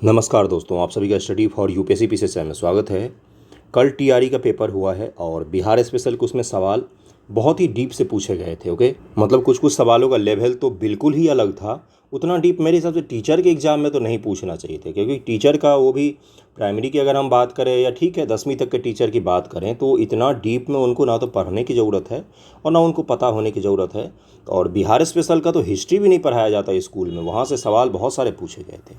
नमस्कार दोस्तों, आप सभी का study for UPSC PCS channel में स्वागत है। कल टीआरई का पेपर हुआ है और बिहार स्पेशल के उसमें सवाल बहुत ही डीप से पूछे गए थे। ओके, मतलब कुछ कुछ सवालों का लेवल तो बिल्कुल ही अलग था। उतना डीप मेरे हिसाब से टीचर के एग्ज़ाम में तो नहीं पूछना चाहिए थे, क्योंकि टीचर का वो भी प्राइमरी की अगर हम बात करें या ठीक है 10वीं तक के टीचर की बात करें तो इतना डीप में उनको ना तो पढ़ने की ज़रूरत है और ना उनको पता होने की ज़रूरत है। और बिहार स्पेशल का तो हिस्ट्री भी नहीं पढ़ाया जाता स्कूल में, वहाँ से सवाल बहुत सारे पूछे गए थे।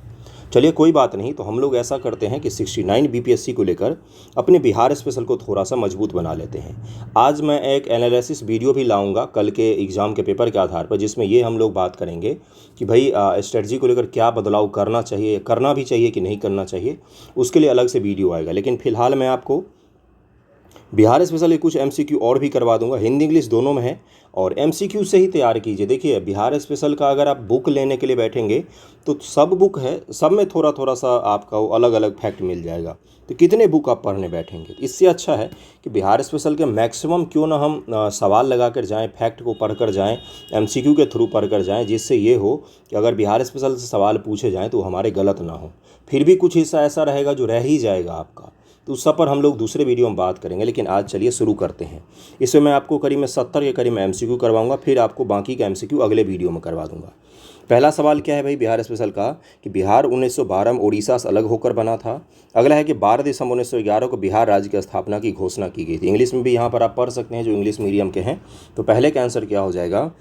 चलिए कोई बात नहीं, तो हम लोग ऐसा करते हैं कि 69 बीपीएससी को लेकर अपने बिहार स्पेशल को थोड़ा सा मजबूत बना लेते हैं। आज मैं एक एनालिसिस वीडियो भी लाऊंगा कल के एग्ज़ाम के पेपर के आधार पर, जिसमें ये हम लोग बात करेंगे कि भाई स्ट्रेटजी को लेकर क्या बदलाव करना चाहिए, करना भी चाहिए कि नहीं करना चाहिए, उसके लिए अलग से वीडियो आएगा। लेकिन फिलहाल मैं आपको बिहार स्पेशल के कुछ एमसीक्यू और भी करवा दूंगा, हिंदी इंग्लिश दोनों में है, और एमसीक्यू से ही तैयार कीजिए। देखिए बिहार स्पेशल का अगर आप बुक लेने के लिए बैठेंगे तो सब बुक है, सब में थोड़ा थोड़ा सा आपका वो अलग अलग फैक्ट मिल जाएगा। तो कितने बुक आप पढ़ने बैठेंगे? इससे अच्छा है कि बिहार स्पेशल के मैक्सिमम क्यों ना हम सवाल लगा कर जाएँ, फैक्ट को पढ़ कर जाएँ, एमसीक्यू के थ्रू पढ़ कर जाएँ, जिससे ये हो कि अगर बिहार स्पेशल से सवाल पूछे जाएँ तो हमारे गलत ना हो। फिर भी कुछ हिस्सा ऐसा रहेगा जो रह ही जाएगा आपका, तो उस सब पर हम लोग दूसरे वीडियो में बात करेंगे। लेकिन आज चलिए शुरू करते हैं। इसमें मैं आपको करीब में 70 के करीब में एमसीक्यू करवाऊंगा, फिर आपको बाकी का एमसीक्यू अगले वीडियो में करवा दूंगा। पहला सवाल क्या है भाई बिहार स्पेशल का, कि बिहार 1912 में उड़ीसा से अलग होकर बना था। अगला है कि 12 दिसंबर 1911 को बिहार राज्य की स्थापना की घोषणा की गई थी। इंग्लिश में भी यहाँ पर आप पढ़ सकते हैं जो इंग्लिश मीडियम के हैं। तो पहले का आंसर क्या हो जाएगा?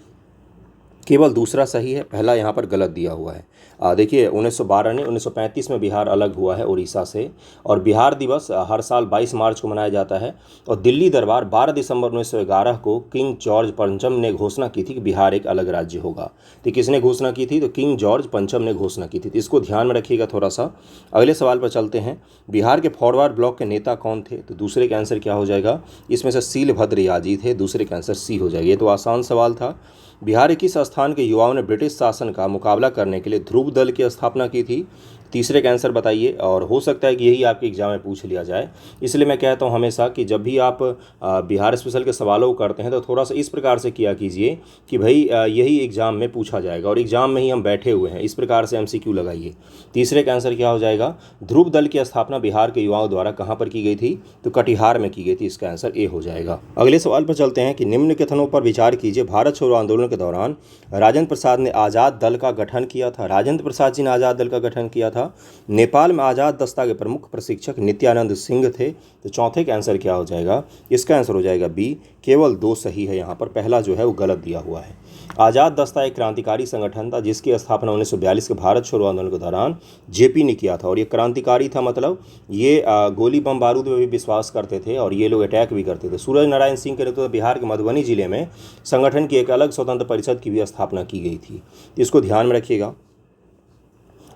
केवल दूसरा सही है, पहला यहाँ पर गलत दिया हुआ है। देखिए 1912 नहीं, 1935 में बिहार अलग हुआ है उड़ीसा से। और बिहार दिवस हर साल 22 मार्च को मनाया जाता है। और दिल्ली दरबार 12 दिसंबर 1911 को किंग जॉर्ज पंचम ने घोषणा की थी कि बिहार एक अलग राज्य होगा। तो किसने घोषणा की थी? तो किंग जॉर्ज पंचम ने घोषणा की थी। तो इसको ध्यान में रखिएगा थोड़ा सा। अगले सवाल पर चलते हैं। बिहार के फॉरवर्ड ब्लॉक के नेता कौन थे? तो दूसरे का आंसर क्या हो जाएगा? इसमें से शीलभद्र याजी थे, दूसरे का आंसर सी हो जाएगा। ये तो आसान सवाल था। बिहार के किस स्थान के युवाओं ने ब्रिटिश शासन का मुकाबला करने के लिए ध्रुव दल की स्थापना की थी? तीसरे का आंसर बताइए। और हो सकता है कि यही आपके एग्जाम में पूछ लिया जाए, इसलिए मैं कहता हूं हमेशा कि जब भी आप बिहार स्पेशल के सवालों को करते हैं तो थोड़ा सा इस प्रकार से किया कीजिए कि भाई यही एग्जाम में पूछा जाएगा और एग्जाम में ही हम बैठे हुए हैं, इस प्रकार से एमसीक्यू लगाइए। तीसरे का आंसर क्या हो जाएगा? ध्रुव दल की स्थापना बिहार के युवाओं द्वारा कहाँ पर की गई थी? तो कटिहार में की गई थी। इसका आंसर ए हो जाएगा। अगले सवाल पर चलते हैं कि निम्न कथनों पर विचार कीजिए। भारत छोड़ो आंदोलन के दौरान राजेंद्र प्रसाद ने आज़ाद दल का गठन किया था। राजेंद्र प्रसाद जी ने आज़ाद दल का गठन किया था। नेपाल में आज़ाद दस्ता के प्रमुख प्रशिक्षक नित्यानंद सिंह थे। तो चौथे का आंसर क्या हो जाएगा? इसका आंसर हो जाएगा बी। केवल दो सही है यहाँ पर, पहला जो है वो गलत दिया हुआ है। आज़ाद दस्ता एक क्रांतिकारी संगठन था जिसकी स्थापना 1942 के भारत छोड़ो आंदोलन के दौरान जेपी ने किया था। और ये क्रांतिकारी था, मतलब ये गोली बम बारूद में भी विश्वास करते थे और ये लोग अटैक भी करते थे। सूरज नारायण सिंह के नेतृत्व में बिहार के मधुबनी जिले में संगठन की एक अलग स्वतंत्र परिषद की भी स्थापना की गई थी। इसको ध्यान में रखिएगा।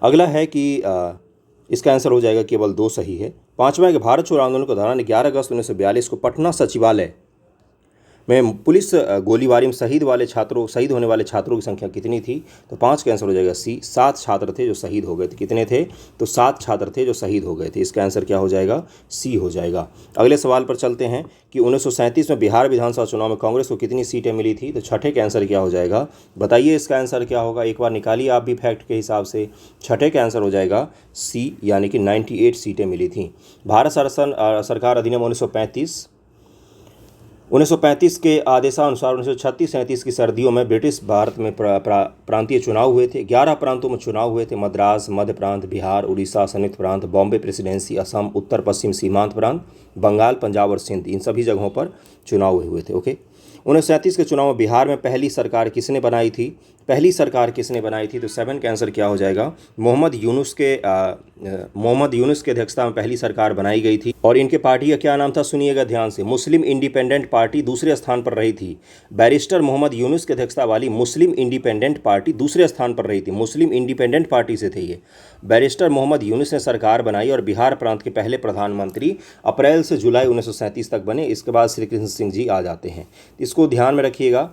अगला है कि इसका आंसर हो जाएगा केवल दो सही है। पांचवा है कि भारत छोड़ो आंदोलन के दौरान 11 अगस्त 1942 को पटना सचिवालय में पुलिस गोलीबारी में शहीद होने वाले छात्रों की संख्या कितनी थी? तो 5 का आंसर हो जाएगा सी। 7 छात्र थे जो शहीद हो गए थे। कितने थे? तो 7 छात्र थे जो शहीद हो गए थे। इसका आंसर क्या हो जाएगा? सी हो जाएगा। अगले सवाल पर चलते हैं कि 1937 में बिहार विधानसभा चुनाव में कांग्रेस को कितनी सीटें मिली थी? तो छठे का आंसर क्या हो जाएगा? बताइए इसका आंसर क्या होगा, एक बार निकालिए आप भी फैक्ट के हिसाब से। छठे का आंसर हो जाएगा सी, यानी कि 98 सीटें मिली थी। भारत सरकार अधिनियम 1935 के आदेशानुसार 1936-37 की सर्दियों में ब्रिटिश भारत में प्रांतीय चुनाव हुए थे। 11 प्रांतों में चुनाव हुए थे। मद्रास, मध्य प्रांत, बिहार, उड़ीसा, संयुक्त प्रांत, बॉम्बे प्रेसिडेंसी, असम, उत्तर पश्चिम सीमांत प्रांत, बंगाल, पंजाब और सिंध, इन सभी जगहों पर चुनाव हुए थे। ओके, 1937 के चुनाव में बिहार में पहली सरकार किसने बनाई थी? पहली सरकार किसने बनाई थी? तो 7 का आंसर क्या हो जाएगा? मोहम्मद यूनुस के अध्यक्षता में पहली सरकार बनाई गई थी। और इनके पार्टी का क्या नाम था? सुनिएगा ध्यान से। मुस्लिम इंडिपेंडेंट पार्टी दूसरे स्थान पर रही थी। बैरिस्टर मोहम्मद यूनुस की अध्यक्षता वाली मुस्लिम इंडिपेंडेंट पार्टी दूसरे स्थान पर रही थी। मुस्लिम इंडिपेंडेंट पार्टी से थे ये। बैरिस्टर मोहम्मद यूनुस ने सरकार बनाई और बिहार प्रांत के पहले प्रधानमंत्री अप्रैल से जुलाई 1937 तक बने। इसके बाद श्री कृष्ण सिंह जी आ जाते हैं। इसको ध्यान में रखिएगा।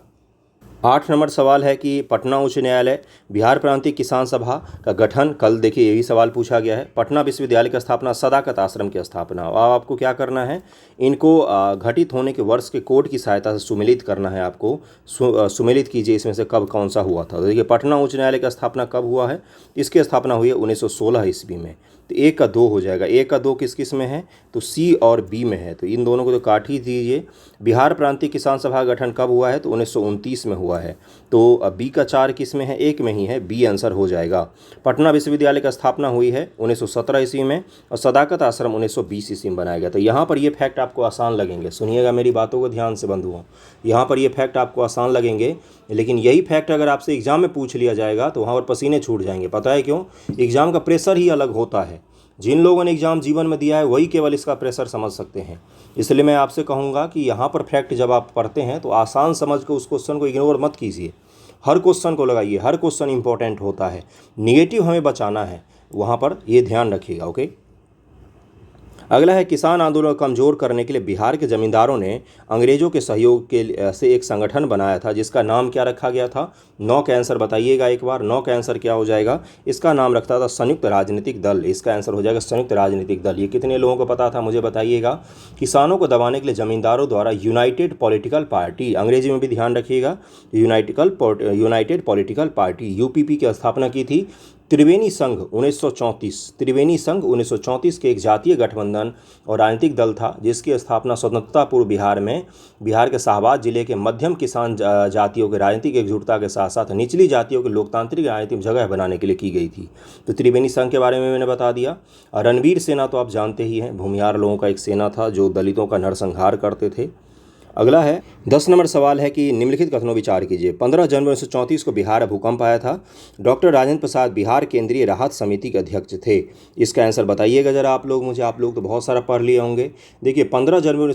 8 नंबर सवाल है कि पटना उच्च न्यायालय बिहार प्रांतीय किसान सभा का गठन, कल देखिए यही सवाल पूछा गया है। पटना विश्वविद्यालय की स्थापना, सदाकत आश्रम की स्थापना। अब आपको क्या करना है, इनको घटित होने के वर्ष के कोड की सहायता से सुमेलित करना है आपको। सुमेलित कीजिए इसमें से कब कौन सा हुआ था। तो देखिए पटना उच्च न्यायालय की स्थापना कब हुआ है, इसकी स्थापना हुई है 1916 ईस्वी में। तो 1 का 2 हो जाएगा। 1 का 2 किस किस में है, तो सी और बी में है, तो इन दोनों को तो काट ही दीजिए। बिहार प्रांतीय किसान सभा का गठन कब हुआ है, तो 1929 में हुआ है। तो बी का 4 किस में है, 1 में ही है, बी आंसर हो जाएगा। पटना विश्वविद्यालय की स्थापना हुई है 1917 ईस्वी में और सदाकत आश्रम 1920 ईस्वी में बनाया गया। तो यहाँ पर ये फैक्ट आपको आसान लगेंगे, सुनिएगा मेरी बातों को ध्यान से बंधुओं। यहाँ पर ये फैक्ट आपको आसान लगेंगे, लेकिन यही फैक्ट अगर आपसे एग्जाम में पूछ लिया जाएगा तो वहाँ पर पसीने छूट जाएंगे। पता है क्यों? एग्जाम का प्रेशर ही अलग होता है। जिन लोगों ने एग्ज़ाम जीवन में दिया है वही केवल इसका प्रेशर समझ सकते हैं। इसलिए मैं आपसे कहूँगा कि यहाँ पर फैक्ट जब आप पढ़ते हैं तो आसान समझ के उस क्वेश्चन को इग्नोर मत कीजिए, हर क्वेश्चन को लगाइए, हर क्वेश्चन इंपॉर्टेंट होता है। निगेटिव हमें बचाना है, वहाँ पर ये ध्यान रखिएगा। ओके, अगला है किसान आंदोलन को कमज़ोर करने के लिए बिहार के जमींदारों ने अंग्रेजों के सहयोग के से एक संगठन बनाया था, जिसका नाम क्या रखा गया था। 9 का आंसर बताइएगा एक बार। 9 का आंसर क्या हो जाएगा, इसका नाम रखता था संयुक्त राजनीतिक दल। इसका आंसर हो जाएगा संयुक्त राजनीतिक दल। ये कितने लोगों को पता था मुझे बताइएगा। किसानों को दबाने के लिए जमींदारों द्वारा यूनाइटेड पॉलिटिकल पार्टी, अंग्रेजी में भी ध्यान रखिएगा, यूनाइटेड पॉलिटिकल पार्टी यूपीपी की स्थापना की थी। त्रिवेणी संघ 1934, त्रिवेणी संघ 1934 के एक जातीय गठबंधन और राजनीतिक दल था, जिसकी स्थापना स्वतंत्रता पूर्व बिहार में बिहार के शाहबाद जिले के मध्यम किसान जातियों के राजनीतिक एकजुटता के साथ साथ निचली जातियों के लोकतांत्रिक राजनीतिक जगह बनाने के लिए की गई थी। तो त्रिवेणी संघ के बारे में मैंने बता दिया। रणवीर सेना तो आप जानते ही हैं, भूमिहार लोगों का एक सेना था जो दलितों का नरसंहार करते थे। अगला है 10 नंबर सवाल है कि निम्नलिखित कथनों विचार कीजिए। 15 जनवरी 1934 को बिहार में भूकंप आया था। डॉक्टर राजेंद्र प्रसाद बिहार केंद्रीय राहत समिति के अध्यक्ष थे। इसका आंसर बताइएगा जरा आप लोग मुझे। आप लोग तो बहुत सारा पढ़ लिए होंगे। देखिए 15 जनवरी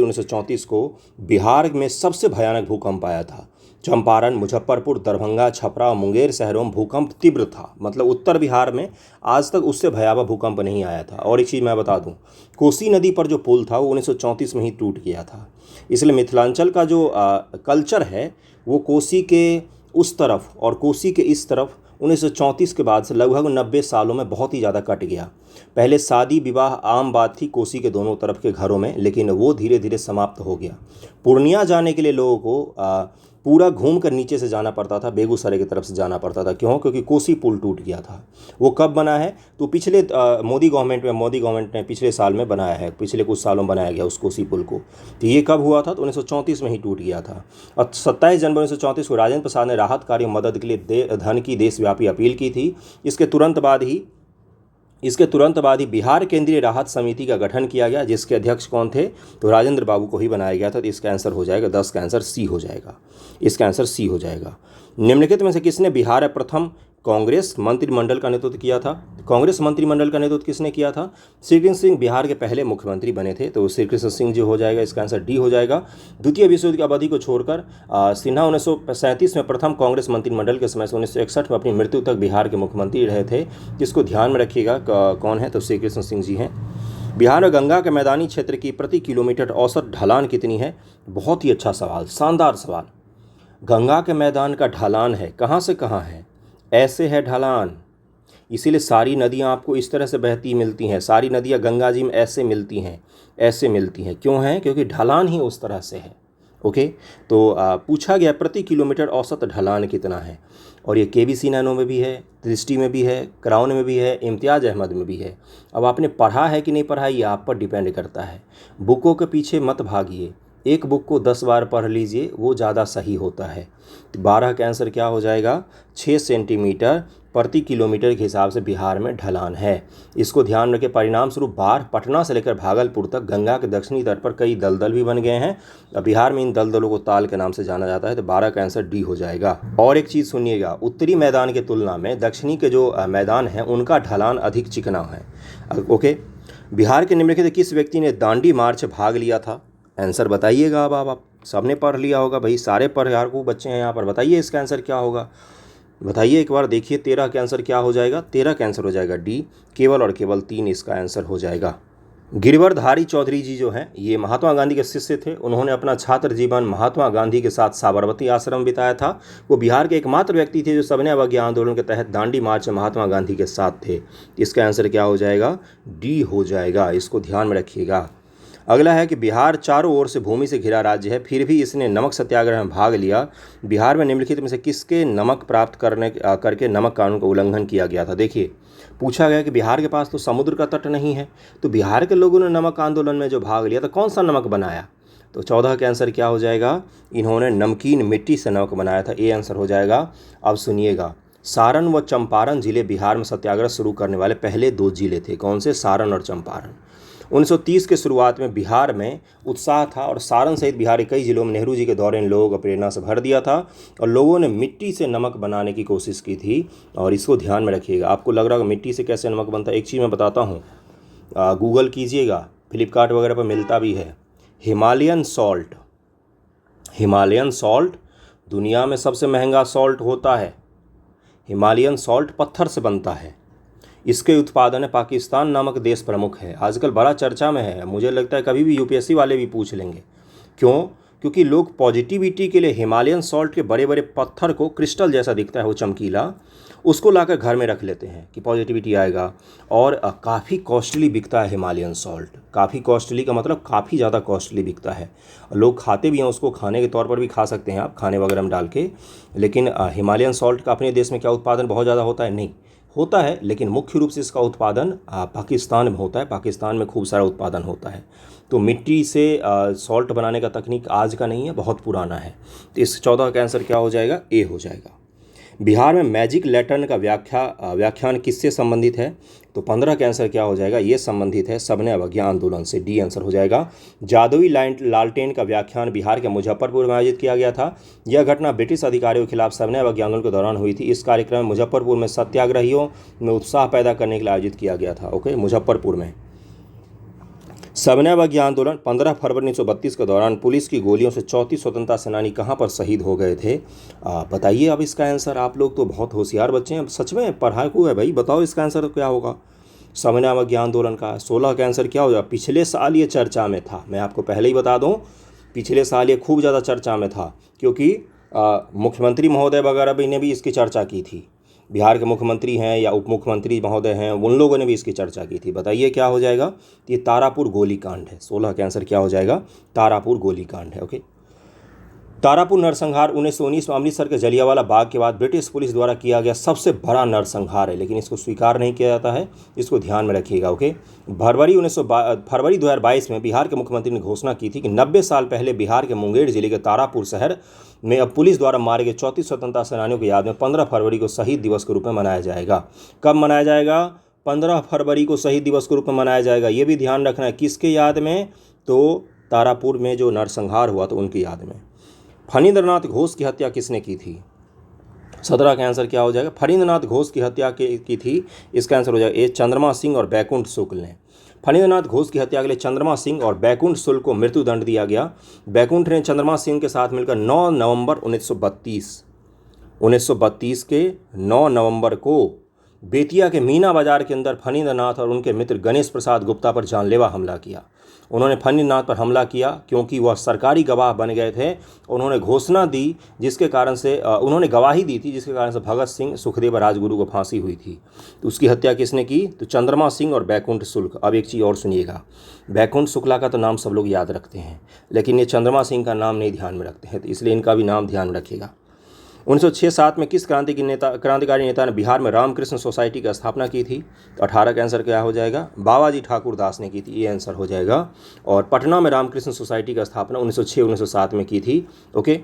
1934 को बिहार में सबसे भयानक भूकंप आया था। चंपारण, मुजफ्फरपुर, दरभंगा, छपरा और मुंगेर शहरों में भूकंप तीव्र था। मतलब उत्तर बिहार में आज तक उससे भयावह भूकंप नहीं आया था। और एक चीज़ मैं बता दूं, कोसी नदी पर जो पुल था वो 1934 में ही टूट गया था। इसलिए मिथिलांचल का जो कल्चर है वो कोसी के उस तरफ और कोसी के इस तरफ 1934 के बाद से लगभग 90 सालों में बहुत ही ज़्यादा कट गया। पहले शादी विवाह आम बात थी कोसी के दोनों तरफ के घरों में, लेकिन वो धीरे धीरे समाप्त हो गया। पूर्णिया जाने के लिए लोगों को पूरा घूम कर नीचे से जाना पड़ता था, बेगूसराय की तरफ से जाना पड़ता था। क्यों? क्योंकि कोसी पुल टूट गया था। वो कब बना है, तो पिछले मोदी गवर्नमेंट ने पिछले साल में बनाया है, पिछले कुछ सालों में बनाया गया उस कोसी पुल को। तो ये कब हुआ था, तो 1934 में ही टूट गया था। और 27 जनवरी 1934 को राजेंद्र प्रसाद ने राहत कार्य मदद के लिए धन की देशव्यापी अपील की थी। इसके तुरंत बाद ही बिहार केंद्रीय राहत समिति का गठन किया गया, जिसके अध्यक्ष कौन थे, तो राजेंद्र बाबू को ही बनाया गया था। तो इसका आंसर हो जाएगा 10 का आंसर सी हो जाएगा। इसका आंसर सी हो जाएगा। निम्नलिखित में से किसने बिहार में प्रथम कांग्रेस मंत्रिमंडल का नेतृत्व किया था। कांग्रेस मंत्रिमंडल का नेतृत्व किसने किया था, श्री कृष्ण सिंह बिहार के पहले मुख्यमंत्री बने थे। तो श्री कृष्ण सिंह जी हो जाएगा। इसका आंसर डी हो जाएगा। द्वितीय विश्व युद्ध की अवधि को छोड़कर सिन्हा 1937 में प्रथम कांग्रेस मंत्रिमंडल के समय से 1961 में अपनी मृत्यु तक बिहार के मुख्यमंत्री रहे थे। जिसको ध्यान में रखिएगा कौन है, तो श्री कृष्ण सिंह जी हैं। बिहार में गंगा के मैदानी क्षेत्र की प्रति किलोमीटर औसत ढलान कितनी है। बहुत ही अच्छा सवाल, शानदार सवाल। गंगा के मैदान का ढलान है, कहाँ से कहाँ है, ऐसे है ढलान। इसीलिए सारी नदियाँ आपको इस तरह से बहती मिलती हैं। सारी नदियाँ गंगा जी में ऐसे मिलती हैं, ऐसे मिलती हैं। क्यों हैं? क्योंकि ढलान ही उस तरह से है। ओके, तो पूछा गया प्रति किलोमीटर औसत ढलान कितना है। और ये केबीसी नैनो में भी है, दृष्टि में भी है, क्राउन में भी है, इम्तियाज़ अहमद में भी है। अब आपने पढ़ा है कि नहीं पढ़ा, ये आप पर डिपेंड करता है। बुकों के पीछे मत भागिए, एक बुक को 10 बार पढ़ लीजिए, वो ज़्यादा सही होता है। तो 12 का आंसर क्या हो जाएगा, 6 सेंटीमीटर प्रति किलोमीटर के हिसाब से बिहार में ढलान है। इसको ध्यान रखें। परिणाम स्वरूप बाढ़ पटना से लेकर भागलपुर तक गंगा के दक्षिणी तट पर कई दलदल भी बन गए हैं। बिहार में इन दलदलों को ताल के नाम से जाना जाता है। तो 12 का आंसर डी हो जाएगा। और एक चीज़ सुनिएगा, उत्तरी मैदान की तुलना में दक्षिणी के जो मैदान हैं उनका ढलान अधिक चिकना है। ओके, बिहार के निम्नलिखित किस व्यक्ति ने दांडी मार्च भाग लिया था। आंसर बताइएगा। अब आप सबने पढ़ लिया होगा भाई, सारे पढ़ाकू बच्चे हैं यहाँ पर। बताइए इसका आंसर क्या होगा, बताइए एक बार। देखिए 13 का आंसर क्या हो जाएगा, 13 का आंसर हो जाएगा डी, केवल और केवल 3 इसका आंसर हो जाएगा। गिरिवरधारी चौधरी जी जो हैं ये महात्मा गांधी के शिष्य थे। उन्होंने अपना छात्र जीवन महात्मा गांधी के साथ साबरमती आश्रम बिताया था। वो बिहार के एकमात्र व्यक्ति थे जो सविनय अवज्ञा आंदोलन के तहत दांडी मार्च में महात्मा गांधी के साथ थे। इसका आंसर क्या हो जाएगा? डी हो जाएगा। इसको ध्यान में रखिएगा। अगला है कि बिहार चारों ओर से भूमि से घिरा राज्य है, फिर भी इसने नमक सत्याग्रह में भाग लिया। बिहार में निम्नलिखित में से किसके नमक प्राप्त करके नमक कानून का उल्लंघन किया गया था? देखिए, पूछा गया कि बिहार के पास तो समुद्र का तट नहीं है, तो बिहार के लोगों ने नमक आंदोलन में जो भाग लिया तो कौन सा नमक बनाया? तो 14 का आंसर क्या हो जाएगा? इन्होंने नमकीन मिट्टी से नमक बनाया था। ये आंसर हो जाएगा। अब सुनिएगा, सारण व चंपारण जिले बिहार में सत्याग्रह शुरू करने वाले पहले 2 जिले थे। कौन से? सारण और चंपारण। 1930 के शुरुआत में बिहार में उत्साह था और सारण सहित बिहार के कई जिलों में नेहरू जी के दौरे ने लोगों को प्रेरणा से भर दिया था और लोगों ने मिट्टी से नमक बनाने की कोशिश की थी। और इसको ध्यान में रखिएगा। आपको लग रहा होगा मिट्टी से कैसे नमक बनता है, एक चीज़ मैं बताता हूँ, गूगल कीजिएगा, फ्लिपकार्ट वगैरह पर मिलता भी है। हिमालयन सॉल्ट, हिमालयन सॉल्ट दुनिया में सबसे महंगा सॉल्ट होता है। हिमालयन सॉल्ट पत्थर से बनता है। इसके उत्पादन में पाकिस्तान नामक देश प्रमुख है। आजकल बड़ा चर्चा में है। मुझे लगता है कभी भी यूपीएससी वाले भी पूछ लेंगे। क्यों? क्योंकि लोग पॉजिटिविटी के लिए हिमालयन सॉल्ट के बड़े बड़े पत्थर को, क्रिस्टल जैसा दिखता है वो चमकीला, उसको लाकर घर में रख लेते हैं कि पॉजिटिविटी आएगा। और काफ़ी कॉस्टली बिकता है हिमालयन सॉल्ट। काफ़ी कॉस्टली का मतलब काफ़ी ज़्यादा कॉस्टली बिकता है। लोग खाते भी हैं उसको, खाने के तौर पर भी खा सकते हैं आप खाने वगैरह में डाल के। लेकिन हिमालयन सॉल्ट का अपने देश में क्या उत्पादन बहुत ज़्यादा होता है? नहीं होता है, लेकिन मुख्य रूप से इसका उत्पादन पाकिस्तान में होता है। पाकिस्तान में खूब सारा उत्पादन होता है। तो मिट्टी से सॉल्ट बनाने का तकनीक आज का नहीं है, बहुत पुराना है। तो इस 14 का आंसर क्या हो जाएगा? ए हो जाएगा। बिहार में मैजिक लैंटर्न का व्याख्यान किससे संबंधित है? तो 15 का आंसर क्या हो जाएगा? ये संबंधित है सविनय अवज्ञा आंदोलन से। डी आंसर हो जाएगा। जादुई लालटेन का व्याख्यान बिहार के मुजफ्फरपुर में आयोजित किया गया था। यह घटना ब्रिटिश अधिकारियों के खिलाफ सविनय अवज्ञा आंदोलन के दौरान हुई थी। इस कार्यक्रम में मुजफ्फरपुर में सत्याग्रहियों में उत्साह पैदा करने के लिए आयोजित किया गया था। ओके, मुजफ्फरपुर में। सविनय अवज्ञा आंदोलन 15 फरवरी 1932 के दौरान पुलिस की गोलियों से 34 स्वतंत्रता सेनानी कहाँ पर शहीद हो गए थे? बताइए अब इसका आंसर। आप लोग तो बहुत होशियार बच्चे हैं, सच में पढ़ाकू है भाई। बताओ इसका आंसर क्या होगा सविनय अवज्ञा आंदोलन का? 16 का आंसर क्या होगा? पिछले साल ये चर्चा में था। मैं आपको पहले ही बता दूँ, पिछले साल ये खूब ज़्यादा चर्चा में था, क्योंकि मुख्यमंत्री महोदय वगैरह भी ने भी इसकी चर्चा की थी। बिहार के मुख्यमंत्री हैं या उप मुख्यमंत्री महोदय हैं, उन लोगों ने भी इसकी चर्चा की थी। बताइए क्या हो जाएगा? ये तारापुर गोलीकांड है। 16 का आंसर क्या हो जाएगा? तारापुर गोलीकांड है। ओके, तारापुर नरसंहार 1919 में अमृतसर के जलियांवाला बाग के बाद ब्रिटिश पुलिस द्वारा किया गया सबसे बड़ा नरसंहार है, लेकिन इसको स्वीकार नहीं किया जाता है। इसको ध्यान में रखिएगा। ओके, फरवरी 2022 में बिहार के मुख्यमंत्री ने घोषणा की थी कि 90 साल पहले बिहार के मुंगेर जिले के तारापुर शहर में अब पुलिस द्वारा मारे गए 34 स्वतंत्रता सेनानियों की याद में 15 फरवरी को शहीद दिवस के रूप में मनाया जाएगा। कब मनाया जाएगा? 15 फरवरी को शहीद दिवस के रूप में मनाया जाएगा। ये भी ध्यान रखना है। किसके याद में? तो तारापुर में जो नरसंहार हुआ तो उनकी याद में। फणींद्रनाथ घोष की हत्या किसने की थी? 17 का आंसर क्या हो जाएगा? फणींद्रनाथ घोष की हत्या की थी। इसका आंसर हो जाएगा ए, चंद्रमा सिंह और बैकुंठ शुक्ल ने। फणींद्रनाथ घोष की हत्या के लिए चंद्रमा सिंह और बैकुंठ शुक्ल को मृत्युदंड दिया गया। बैकुंठ ने चंद्रमा सिंह के साथ मिलकर 9 नवंबर 1932 के 9 नवंबर को बेतिया के मीना बाजार के अंदर फणींद्रनाथ और उनके मित्र गणेश प्रसाद गुप्ता पर जानलेवा हमला किया। उन्होंने फणींद्रनाथ पर हमला किया क्योंकि वह सरकारी गवाह बन गए थे। उन्होंने घोषणा दी जिसके कारण से उन्होंने गवाही दी थी जिसके कारण से भगत सिंह सुखदेव राजगुरु को फांसी हुई थी। तो उसकी हत्या किसने की? तो चंद्रमा सिंह और बैकुंठ शुक्ल। अब एक चीज़ और सुनिएगा, बैकुंठ शुक्ला का तो नाम सब लोग याद रखते हैं, लेकिन ये चंद्रमा सिंह का नाम नहीं ध्यान में रखते हैं, तो इसलिए इनका भी नाम ध्यान रखिएगा। 1906-7 में किस क्रांतिकारी नेता ने बिहार में रामकृष्ण सोसाइटी की स्थापना की थी? तो 18 का आंसर क्या हो जाएगा? बाबाजी ठाकुर दास ने की थी। ये आंसर हो जाएगा। और पटना में रामकृष्ण सोसाइटी की स्थापना 1906-1907 में की थी। ओके,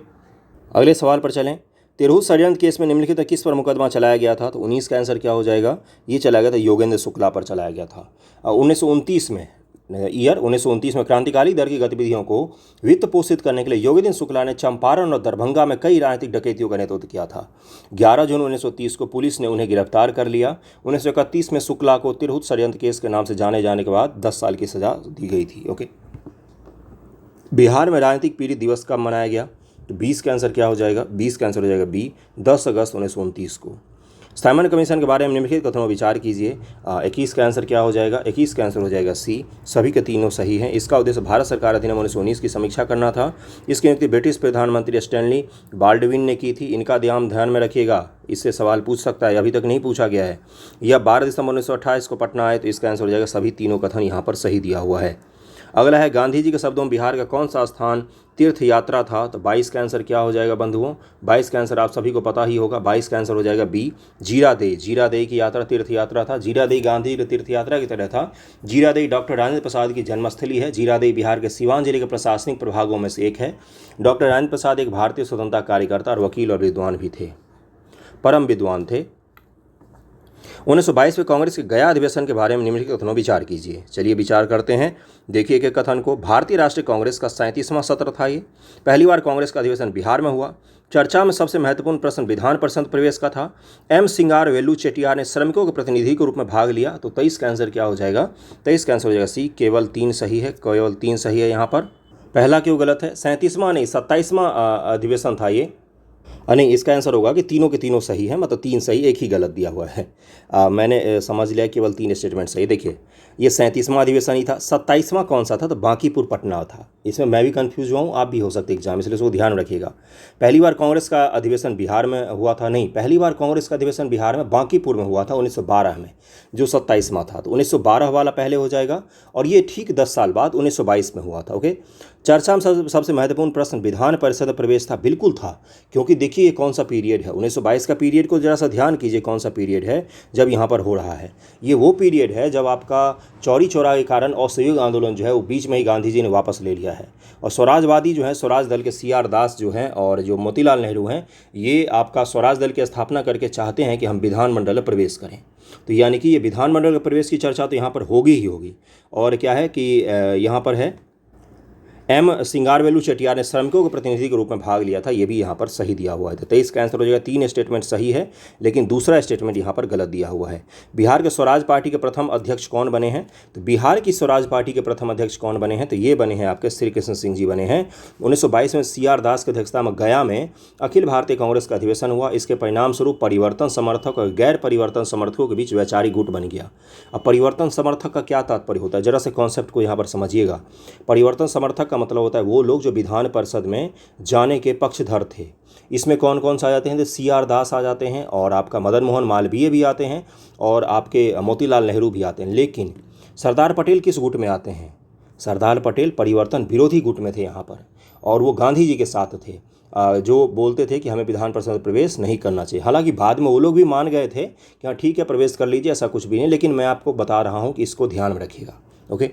अगले सवाल पर चलें। तिरहुत षड्यंत्र केस में निम्नलिखित किस पर मुकदमा चलाया गया था? तो 19 का आंसर क्या हो जाएगा? ये चलाया गया था योगेंद्र शुक्ला पर चलाया गया था। 1929 में क्रांतिकारी दल की गतिविधियों को वित्त पोषित करने के लिए योगेंद्र शुक्ला ने चंपारण और दरभंगा में कई राजनीतिक डकैतियों का नेतृत्व किया था। 11 जून 1930 को पुलिस ने उन्हें गिरफ्तार कर लिया। 1931 में शुक्ला को तिरहुत षड्यंत्र केस के नाम से जाने जाने के बाद 10 साल की सजा दी गई थी। ओके, बिहार में राजनीतिक पीड़ित दिवस कब मनाया गया? तो 20 का आंसर क्या हो जाएगा? 20 का आंसर हो जाएगा बी, 10 अगस्त 1929 को। साइमन कमीशन के बारे में निम्नलिखित कथनों पर विचार कीजिए। 21 का आंसर क्या हो जाएगा? 21 का आंसर हो जाएगा सी, सभी के तीनों सही हैं। इसका उद्देश्य भारत सरकार अधिनियम 1919 की समीक्षा करना था। इसकी नियुक्ति ब्रिटिश प्रधानमंत्री स्टैनली बाल्डविन ने की थी। इनका ध्यान में रखिएगा, इससे सवाल पूछ सकता है, अभी तक नहीं पूछा गया है। यह 12 दिसंबर 1928 को पटना आए, तो इसका आंसर हो जाएगा सभी तीनों कथन यहाँ पर सही दिया हुआ है। अगला है गांधी जी के शब्दों में बिहार का कौन सा स्थान तीर्थ यात्रा था? तो 22 का आंसर क्या हो जाएगा बंधुओं? 22 का आंसर आप सभी को पता ही होगा। 22 का आंसर हो जाएगा बी, जीरादेई। जीरादेई की यात्रा तीर्थ यात्रा था। जीरादेई गांधी की तीर्थ यात्रा की तरह था। जीरादेई डॉक्टर राजेंद्र प्रसाद की जन्मस्थली है। जीरादेई बिहार के सीवान जिले के प्रशासनिक प्रभागों में से एक है। डॉक्टर राजेंद्र प्रसाद एक भारतीय स्वतंत्रता कार्यकर्ता और वकील और विद्वान भी थे, परम विद्वान थे। 1922 में कांग्रेस के गया अधिवेशन के बारे में निम्नलिखित कथनों विचार कीजिए। चलिए विचार करते हैं, देखिए एक कथन को। भारतीय राष्ट्रीय कांग्रेस का 37वां सत्र था ये। पहली बार कांग्रेस का अधिवेशन बिहार में हुआ। चर्चा में सबसे महत्वपूर्ण प्रश्न विधान परिषद प्रवेश का था। एम सिंगारवेलु चेटियार ने श्रमिकों के प्रतिनिधि के रूप में भाग लिया। तो 23 का आंसर क्या हो जाएगा? 23 का आंसर हो जाएगा सी, केवल 3 सही है, केवल 3 सही है यहाँ पर। पहला क्यों गलत है? 37वां नहीं, 27वां अधिवेशन था ये। नहीं, इसका आंसर होगा कि तीनों के तीनों सही है, मतलब 3 सही, एक ही गलत दिया हुआ है। मैंने समझ लिया केवल 3 स्टेटमेंट सही। देखिए ये 37वां अधिवेशन ही था। 27वां कौन सा था? तो बांकीपुर पटना था। इसमें मैं भी कंफ्यूज हुआ हूँ, आप भी हो सकते एग्जाम, इसलिए इसको ध्यान रखिएगा। पहली बार कांग्रेस का अधिवेशन बिहार में हुआ था, नहीं, पहली बार कांग्रेस का अधिवेशन बिहार में बांकीपुर में हुआ था 1912 में, जो 27वां था। तो 1912 वाला पहले हो जाएगा, और ये ठीक 10 साल बाद 1922 में हुआ था। ओके, चर्चा में सबसे महत्वपूर्ण प्रश्न विधान परिषद प्रवेश था, बिल्कुल था, क्योंकि देखिए ये कौन सा पीरियड है, 1922 का पीरियड को जरा सा ध्यान कीजिए, कौन सा पीरियड है जब यहाँ पर हो रहा है। ये वो पीरियड है जब आपका चौरी चौरा के कारण असहयोग आंदोलन जो है वो बीच में ही गांधी जी ने वापस ले लिया है, और स्वराजवादी जो है, स्वराज दल के CR दास जो हैं और जो मोतीलाल नेहरू हैं, ये आपका स्वराज दल की स्थापना करके चाहते हैं कि हम विधानमंडल में प्रवेश करें। तो यानी कि ये विधानमंडल के प्रवेश की चर्चा तो यहाँ पर होगी ही होगी। और क्या है कि यहाँ पर है एम सिंगारवेलु चेटियार ने श्रमिकों के प्रतिनिधि के रूप में भाग लिया था, ये भी यहाँ पर सही दिया हुआ है। तो 23 का आंसर हो जाएगा। 3 स्टेटमेंट सही है, लेकिन दूसरा स्टेटमेंट यहाँ पर गलत दिया हुआ है। बिहार के स्वराज पार्टी के प्रथम अध्यक्ष कौन बने हैं? तो बिहार की स्वराज पार्टी के प्रथम अध्यक्ष कौन बने हैं? तो ये बने हैं आपके श्री कृष्ण सिंह जी बने हैं। 1922 में CR दास की अध्यक्षता में गया में अखिल भारतीय कांग्रेस का अधिवेशन हुआ। इसके परिणाम स्वरूप परिवर्तन समर्थक और गैर परिवर्तन समर्थकों के बीच वैचारिक गुट बन गया। अब परिवर्तन समर्थक का क्या तात्पर्य होता है, जरा से कॉन्सेप्ट को यहाँ पर समझिएगा। परिवर्तन समर्थक का मतलब होता है वो लोग जो विधान परिषद में जाने के पक्षधर थे। इसमें कौन कौन सा आ जाते हैं? तो CR दास आ जाते हैं, और आपका मदन मोहन मालवीय भी आते हैं, और आपके मोतीलाल नेहरू भी आते हैं। लेकिन सरदार पटेल किस गुट में आते हैं? सरदार पटेल परिवर्तन विरोधी गुट में थे यहाँ पर, और वो गांधी जी के साथ थे, जो बोलते थे कि हमें विधान परिषद में प्रवेश नहीं करना चाहिए। हालांकि बाद में वो लोग भी मान गए थे कि हाँ ठीक है प्रवेश कर लीजिए, ऐसा कुछ भी नहीं, लेकिन मैं आपको बता रहा हूँ कि इसको ध्यान में रखिएगा। ओके,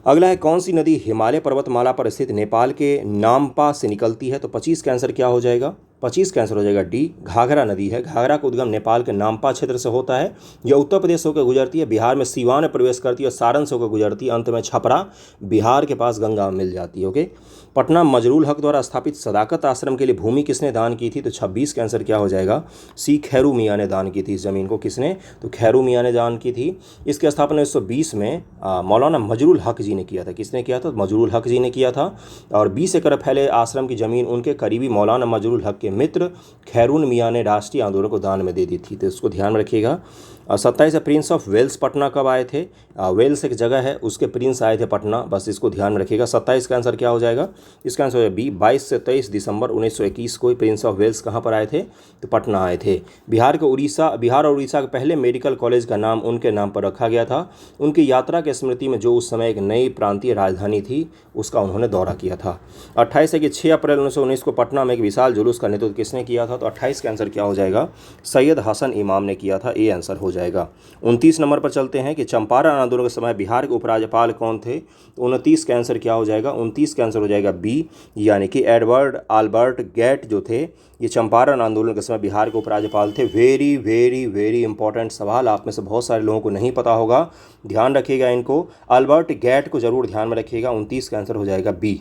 अगला है कौन सी नदी हिमालय पर्वतमाला पर स्थित नेपाल के नामपा से निकलती है? तो 25 का आंसर क्या हो जाएगा? 25 का आंसर हो जाएगा डी, घाघरा नदी है। घाघरा का उद्गम नेपाल के नामपा क्षेत्र से होता है। यह उत्तर प्रदेश होकर गुजरती है, बिहार में सीवान में प्रवेश करती है, सारण से होकर गुजरती है, अंत में छपरा बिहार के पास गंगा में मिल जाती है। ओके, पटना मजरूल हक द्वारा स्थापित सदाकत आश्रम के लिए भूमि किसने दान की थी? तो 26 का आंसर क्या हो जाएगा? सी, खैरू मियाँ ने दान की थी इस ज़मीन को। किसने? तो खैरू मियाँ ने दान की थी। इसकी स्थापना 1920 में मौलाना मजरूल हक जी ने किया था। किसने किया था? मजरूल हक जी ने किया था। और 20 एकड़ फैले आश्रम की ज़मीन उनके करीबी मौलाना मजरूल हक के मित्र खैरून मियाँ ने राष्ट्रीय आंदोलन को दान में दे दी थी। तो इसको ध्यान में रखिएगा। 27 प्रिंस ऑफ वेल्स पटना कब आए थे? वेल्स एक जगह है, उसके प्रिंस आए थे पटना, बस इसको ध्यान में रखिएगा। 27 का आंसर क्या हो जाएगा? इसका आंसर है बी, 22 से 23 दिसंबर 1921 को प्रिंस ऑफ वेल्स कहाँ पर आए थे? तो पटना आए थे। बिहार और उड़ीसा के पहले मेडिकल कॉलेज का नाम उनके नाम पर रखा गया था। उनकी यात्रा की स्मृति में जो उस समय एक नई प्रांतीय राजधानी थी उसका उन्होंने दौरा किया था। 28 से 6 अप्रैल 1919 को पटना में एक विशाल जुलूस का नेतृत्व किसने किया था? तो 28 का आंसर क्या हो जाएगा? सैयद हसन इमाम ने किया था, ए आंसर हो जाएगा। 29 नंबर पर चलते हैं कि चंपारण आंदोलन के समय बिहार के उपराज्यपाल कौन थे? तो 29 का आंसर क्या हो जाएगा? 29 का आंसर हो जाएगा बी, यानी कि एडवर्ड आल्बर्ट गेट जो थे, ये चंपारण आंदोलन के समय बिहार के उपराज्यपाल थे। वेरी वेरी वेरी इंपॉर्टेंट सवाल, आप में से बहुत सारे लोगों को नहीं पता होगा, ध्यान रखिएगा इनको। अल्बर्ट गेट को जरूर ध्यान में रखिएगा। 29 का आंसर हो जाएगा बी।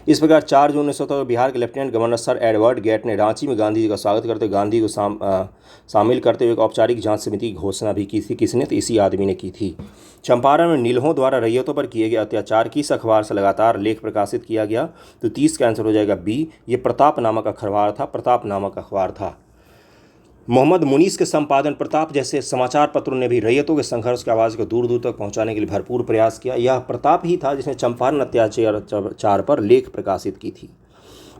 इस प्रकार 4 जून 1917 बिहार के lieutenant governor sir Edward Gait ने रांची में गांधी जी का स्वागत करते हुए गांधी को शामिल करते हुए एक औपचारिक जांच समिति की घोषणा भी की थी। किसने? तो इसी आदमी ने की थी। चंपारण में नीलहों द्वारा रैयतों पर किए गए अत्याचार किस अखबार से लगातार लेख प्रकाशित किया गया? तो 30 का आंसर हो जाएगा बी, ये प्रताप नामक अखबार था। प्रताप नामक अखबार था। मोहम्मद मुनीस के संपादन प्रताप जैसे समाचार पत्रों ने भी रैयतों के संघर्ष की आवाज़ को दूर दूर तक पहुंचाने के लिए भरपूर प्रयास किया। यह प्रताप ही था जिसने चंपारण अत्याचार पर लेख प्रकाशित की थी।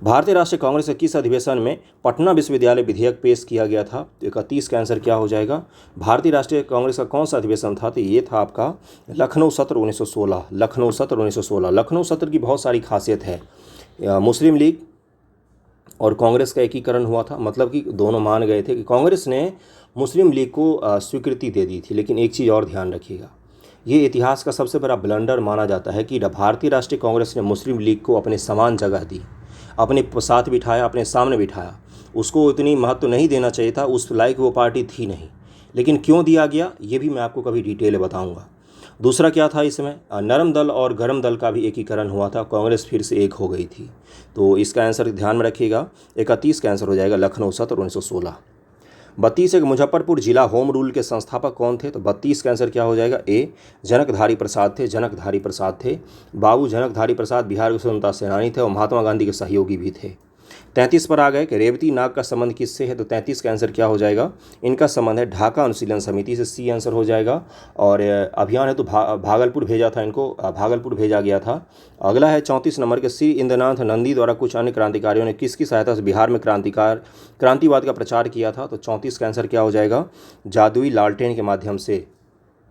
भारतीय राष्ट्रीय कांग्रेस के किस अधिवेशन में पटना विश्वविद्यालय विधेयक पेश किया गया था? तो 31 का आंसर क्या हो जाएगा? भारतीय राष्ट्रीय कांग्रेस का कौन सा अधिवेशन था? तो ये था आपका लखनऊ सत्र 1916। लखनऊ सत्र 1916। लखनऊ सत्र की बहुत सारी खासियत है। मुस्लिम लीग और कांग्रेस का एकीकरण हुआ था, मतलब कि दोनों मान गए थे कि कांग्रेस ने मुस्लिम लीग को स्वीकृति दे दी थी। लेकिन एक चीज़ और ध्यान रखिएगा, ये इतिहास का सबसे बड़ा ब्लंडर माना जाता है कि भारतीय राष्ट्रीय कांग्रेस ने मुस्लिम लीग को अपने समान जगह दी, अपने साथ बिठाया, अपने सामने बिठाया। उसको इतनी महत्व नहीं देना चाहिए था, उस लायक वो पार्टी थी नहीं। लेकिन क्यों दिया गया ये भी मैं आपको कभी डिटेल बताऊंगा। दूसरा क्या था, इसमें नरम दल और गरम दल का भी एकीकरण हुआ था, कांग्रेस फिर से एक हो गई थी। तो इसका आंसर ध्यान में रखिएगा, 31 का आंसर हो जाएगा लखनऊ सत्र 1916। 32 एक मुजफ्फरपुर जिला होम रूल के संस्थापक कौन थे? तो 32 का आंसर क्या हो जाएगा? ए जनकधारी प्रसाद थे। जनकधारी प्रसाद थे। बाबू जनकधारी प्रसाद बिहार के स्वतंत्रता सेनानी थे और महात्मा गांधी के सहयोगी भी थे। 33 पर आ गए कि रेवती नाग का संबंध किससे है? तो 33 का आंसर क्या हो जाएगा? इनका संबंध है ढाका अनुशीलन समिति से। सी आंसर हो जाएगा। और अभियान है तो भागलपुर भेजा था इनको, भागलपुर भेजा गया था। अगला है 34 नंबर के श्री इंद्रनाथ नंदी द्वारा कुछ अन्य क्रांतिकारियों ने किसकी सहायता से बिहार में क्रांतिवाद का प्रचार किया था? तो 34 का आंसर क्या हो जाएगा? जादुई लालटेन के माध्यम से।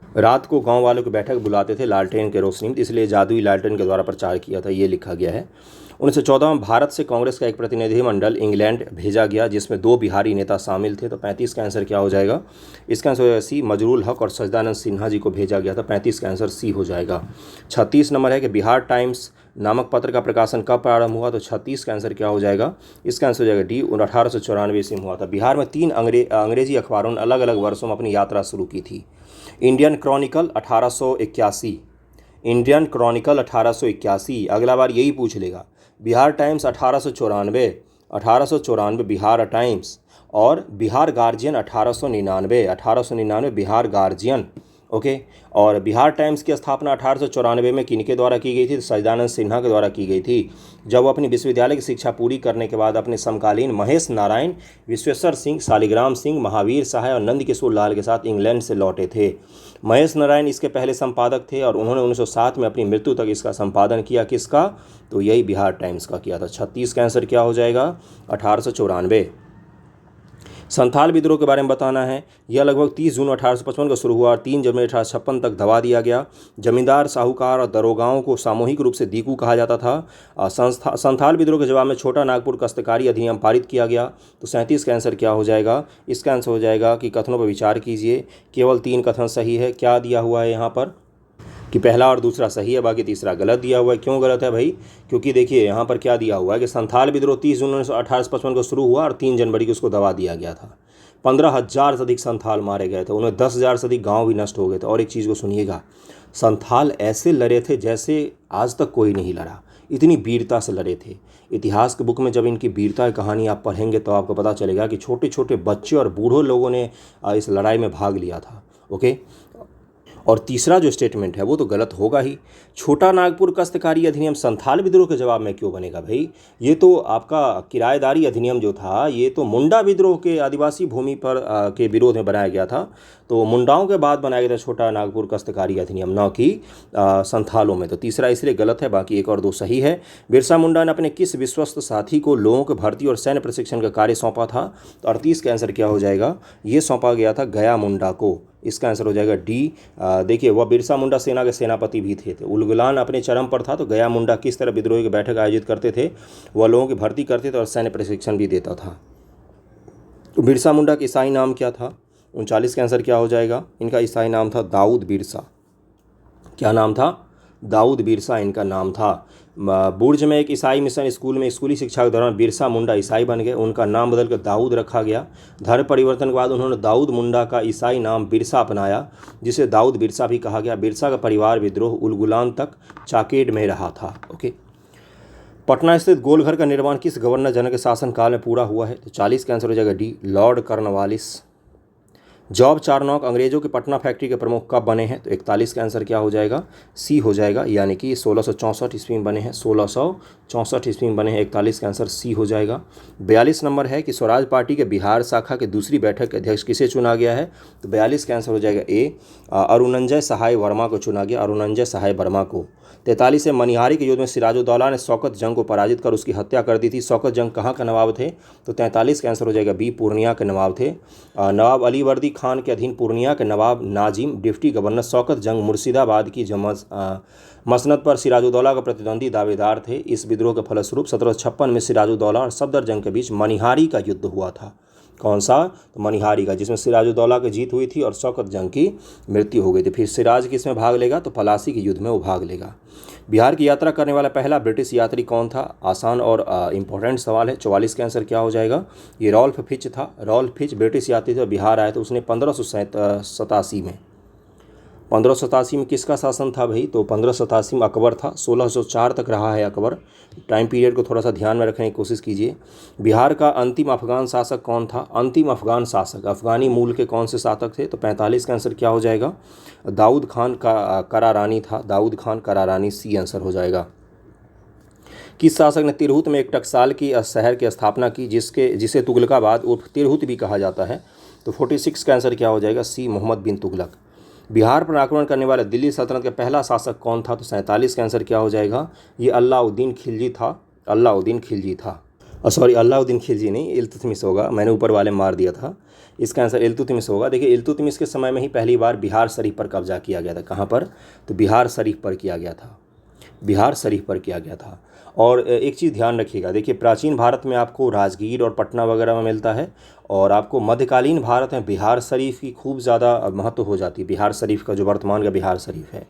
रात को गांव वालों की बैठक बुलाते थे लालटेन के रोशनी में, इसलिए जादुई लालटेन के द्वारा प्रचार किया था, ये लिखा गया है। 1914 में भारत से कांग्रेस का एक प्रतिनिधिमंडल इंग्लैंड भेजा गया जिसमें 2 बिहारी नेता शामिल थे। तो 35 का आंसर क्या हो जाएगा? इसका आंसर सी मजरूल हक और सजदानंद सिन्हा जी को भेजा गया था। 35 का आंसर सी हो जाएगा। 36 नंबर है कि बिहार टाइम्स नामक पत्र का प्रकाशन कब प्रारंभ हुआ? तो 36 का आंसर क्या हो जाएगा? इसका आंसर हो जाएगा डी, 1894 ईस्वी में हुआ था। बिहार में 3 अंग्रेजी अखबारों ने अलग अलग वर्षों में अपनी यात्रा शुरू की थी। इंडियन क्रॉनिकल 1881, इंडियन क्रॉनिकल 1881, अगला बार यही पूछ लेगा। Bihar Times 1894, 1894 Bihar Times. और Bihar Guardian 1899, 1899 Bihar Guardian. Okay. और बिहार टाइम्स की स्थापना 1894 में किनके द्वारा की गई थी? तो सच्चिदानंद सिन्हा के द्वारा की गई थी, जब वो अपनी विश्वविद्यालय की शिक्षा पूरी करने के बाद अपने समकालीन महेश नारायण, विश्वेश्वर सिंह, शालिग्राम सिंह, महावीर सहाय और नंद किशोर लाल के साथ इंग्लैंड से लौटे थे। महेश नारायण इसके पहले संपादक थे और उन्होंने 1907 में अपनी मृत्यु तक इसका संपादन किया। किसका? तो यही बिहार टाइम्स का किया था। 36 का आंसर क्या हो जाएगा? 1894। संथाल विद्रोह के बारे में बताना है। यह लगभग 30 जून 1855 को शुरू हुआ और 3 जनवरी 1856 तक दबा दिया गया। जमींदार, साहूकार और दरोगाओं को सामूहिक रूप से दीकू कहा जाता था। संथाल विद्रोह के जवाब में छोटा नागपुर काश्तकारी अधिनियम पारित किया गया। तो 37 का आंसर क्या हो जाएगा? इसका आंसर हो जाएगा कि कथनों पर विचार कीजिए, केवल 3 कथन सही है। क्या दिया हुआ है यहाँ पर कि पहला और दूसरा सही है, बाकी तीसरा गलत दिया हुआ है। क्यों गलत है भाई? क्योंकि देखिए यहाँ पर क्या दिया हुआ है कि संथाल विद्रोह 30 जून 1855 को शुरू हुआ और 3 जनवरी को उसको दबा दिया गया था। 15,000 से अधिक संथाल मारे गए थे, उन्हें 10,000 से अधिक गाँव भी नष्ट हो गए थे। और एक चीज़ को सुनिएगा, संथाल ऐसे लड़े थे जैसे आज तक कोई नहीं लड़ा, इतनी वीरता से लड़े थे। इतिहास के बुक में जब इनकी वीरता की कहानी आप पढ़ेंगे तो आपको पता चलेगा कि छोटे छोटे बच्चे और बूढ़ों लोगों ने इस लड़ाई में भाग लिया था। ओके। और तीसरा जो स्टेटमेंट है वो तो गलत होगा ही। छोटा नागपुर काश्तकारी अधिनियम संथाल विद्रोह के जवाब में क्यों बनेगा भाई? ये तो आपका किराएदारी अधिनियम जो था ये तो मुंडा विद्रोह के आदिवासी भूमि पर के विरोध में बनाया गया था। तो मुंडाओं के बाद बनाया गया था छोटा नागपुर काश्तकारी अधिनियम, न कि संथालों में। तो तीसरा इसलिए गलत है, बाकी 1 और 2 सही है। बिरसा मुंडा ने अपने किस विश्वस्त साथी को लोगों की भर्ती और सैन्य प्रशिक्षण का कार्य सौंपा था? तो 38 का आंसर क्या हो जाएगा? ये सौंपा गया था गया मुंडा को। इसका आंसर हो जाएगा डी। देखिए वह बिरसा मुंडा सेना के सेनापति भी थे। उलगुलान अपने चरम पर था, तो गया मुंडा किस तरह विद्रोही की बैठक आयोजित करते थे? वह लोगों की भर्ती करते थे और सैन्य प्रशिक्षण भी देता था। तो बिरसा मुंडा का ईसाई नाम क्या था? 39 का आंसर क्या हो जाएगा? इनका ईसाई नाम था दाऊद बिरसा। क्या नाम था? दाऊद बिरसा इनका नाम था। बुर्ज में एक ईसाई मिशन स्कूल में स्कूली शिक्षा के दौरान बिरसा मुंडा ईसाई बन गए, उनका नाम बदलकर दाऊद रखा गया। धर्म परिवर्तन के बाद उन्होंने दाऊद मुंडा का ईसाई नाम बिरसा अपनाया, जिसे दाऊद बिरसा भी कहा गया। बिरसा का परिवार विद्रोह उलगुलान तक चाकेड में रहा था। ओके। पटना स्थित गोलघर का निर्माण किस गवर्नर जनरल के शासनकाल में पूरा हुआ है? तो 40 का आंसर हो जाएगा डी, लॉर्ड कॉर्नवालिस। जॉब चारनॉक अंग्रेजों के पटना फैक्ट्री के प्रमुख कब बने हैं? तो 41 का आंसर क्या हो जाएगा? सी हो जाएगा, यानी कि 1664 ईस्वी में बने हैं। 1664 ईस्वी में बने हैं। 41 का आंसर सी हो जाएगा। 42 नंबर है कि स्वराज पार्टी के बिहार शाखा के दूसरी बैठक के अध्यक्ष किसे चुना गया है? तो 42 का आंसर हो जाएगा ए, अरुणंजय सहाय वर्मा को चुना गया, अरुणंजय सहाय वर्मा को। 43 है मनिहारी के युद्ध में सिराजुद्दौला ने शौकत जंग को पराजित कर उसकी हत्या कर दी थी। शौकत जंग कहाँ का नवाब थे? तो 43 का आंसर हो जाएगा बी, पूर्णिया के नवाब थे। नवाब अली वर्दी खान के अधीन पूर्णिया के नवाब नाजिम डिप्टी गवर्नर शौकत जंग मुर्शिदाबाद की मसनद पर सिराजुद्दौला का प्रतिद्वंदी दावेदार थे। इस विद्रोह के फलस्वरूप 1756 में सिराजुद्दौला और सफदरजंग के बीच मनिहारी का युद्ध हुआ था। कौन सा? तो मनिहारी का, जिसमें सिराजुद्दौला की जीत हुई थी और शौकत जंग की मृत्यु हो गई थी। फिर सिराज किस में भाग लेगा? तो पलासी के युद्ध में वो भाग लेगा। बिहार की यात्रा करने वाला पहला ब्रिटिश यात्री कौन था? आसान और इम्पोर्टेंट सवाल है। 44 का आंसर क्या हो जाएगा? ये रॉल्फ फिच था। रॉल्फ फिच ब्रिटिश यात्री थे, बिहार आए तो उसने 1587 में 1587 में किसका शासन था भाई? तो 1587 में अकबर था। 1604 तक रहा है अकबर। टाइम पीरियड को थोड़ा सा ध्यान में रखने की कोशिश कीजिए। बिहार का अंतिम अफगान शासक कौन था? अंतिम अफगान शासक अफगानी मूल के कौन से शासक थे? तो 45 का आंसर क्या हो जाएगा? दाऊद खान का करारानी था। दाऊद खान करारानी, सी आंसर हो जाएगा। किस शासक ने तिरहुत में एक टकसाल की शहर की स्थापना की जिसे तुगलकाबाद उर्फ तिरहुत भी कहा जाता है? तो 46 का आंसर क्या हो जाएगा? सी, मोहम्मद बिन तुगलक। बिहार पर आक्रमण करने वाले दिल्ली सल्तनत का पहला शासक कौन था? तो 47 का आंसर क्या हो जाएगा? ये अलाउद्दीन खिलजी था। अलाउद्दीन खिलजी था। सॉरी, अलाउद्दीन खिलजी नहीं, इल्तुतमिश होगा। मैंने ऊपर वाले मार दिया था। इसका आंसर इल्तुतमिश होगा। देखिए, इल्तुतमिश के समय में ही पहली बार बिहार शरीफ पर कब्जा किया गया था। कहाँ पर? तो बिहार शरीफ पर किया गया था। बिहार शरीफ पर किया गया था। और एक चीज़ ध्यान रखिएगा, देखिए प्राचीन भारत में आपको राजगीर और पटना वगैरह में मिलता है, और आपको मध्यकालीन भारत में बिहार शरीफ की खूब ज़्यादा महत्व हो जाती है। बिहार शरीफ का जो वर्तमान का बिहार शरीफ है।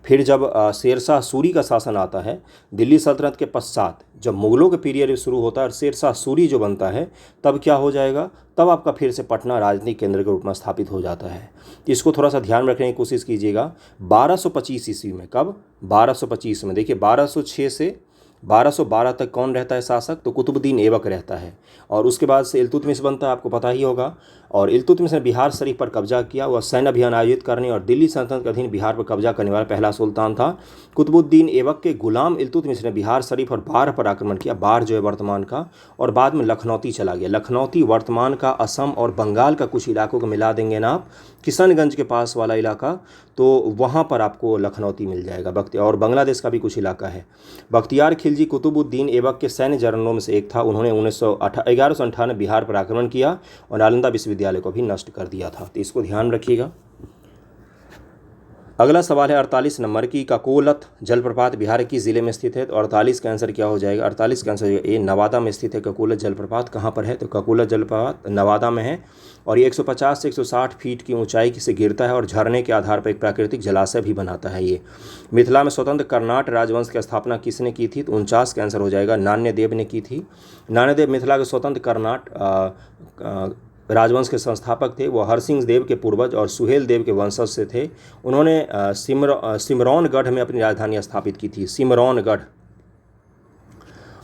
फिर जब शेरशाह सूरी का शासन आता है दिल्ली सल्तनत के पश्चात, जब मुग़लों के पीरियड शुरू होता है और शेरशाह सूरी जो बनता है, तब क्या हो जाएगा? तब आपका फिर से पटना राजनीतिक केंद्र के रूप में स्थापित हो जाता है। तो इसको थोड़ा सा ध्यान रखने की कोशिश कीजिएगा। 1225 ईस्वी में, कब? 1225 में। देखिए 1206 से 1212 तक कौन रहता है शासक? तो कुतुबुद्दीन ऐबक रहता है। और उसके बाद से इल्तुतमिश बनता है, आपको पता ही होगा। और इल्तुतमिश ने बिहार शरीफ पर कब्जा किया। वह सैन्य अभियान आयोजित करने और दिल्ली सल्तनत के अधीन बिहार पर कब्जा करने वाला पहला सुल्तान था। कुतुबुद्दीन ऐबक के गुलाम इल्तुतमिश ने बिहार शरीफ और बाढ़ पर आक्रमण किया। बाढ़ जो है वर्तमान का, और बाद में लखनौती चला गया। लखनौती वर्तमान का असम और बंगाल का कुछ इलाकों को मिला देंगे ना आप, किशनगंज के पास वाला इलाका, तो वहाँ पर आपको लखनौती मिल जाएगा। और बांग्लादेश का भी कुछ इलाका है। बख्तियार खिलजी कुतुबुद्दीन ऐबक के सैन्य जनरलों में से एक था। उन्होंने 1198 बिहार पर आक्रमण किया और नालंदा विश्वविद्यालय को भी नष्ट कर दिया था। तो इसको ध्यान रखिएगा। अगला सवाल है 48 नंबर की, ककोलत जलप्रपात बिहार की ज़िले में स्थित है? तो 48 का आंसर क्या हो जाएगा? 48 का आंसर ए, नवादा में स्थित है ककोलत जलप्रपात। कहाँ पर है? तो ककोलत जलप्रपात नवादा में है। और ये 150 से 160 फीट की ऊंचाई से गिरता है और झरने के आधार पर एक प्राकृतिक जलाशय भी बनाता है। ये मिथिला में स्वतंत्र कर्नाट राजवंश की स्थापना किसने की थी? तो 49 का आंसर हो जाएगा नान्यदेव ने की थी। नान्यदेव मिथिला के स्वतंत्र कर्नाट राजवंश के संस्थापक थे। वो हरसिंह देव के पूर्वज और सुहेल देव के वंशज से थे। उन्होंने सिमरौनगढ़ में अपनी राजधानी स्थापित की थी। सिमरौनगढ़,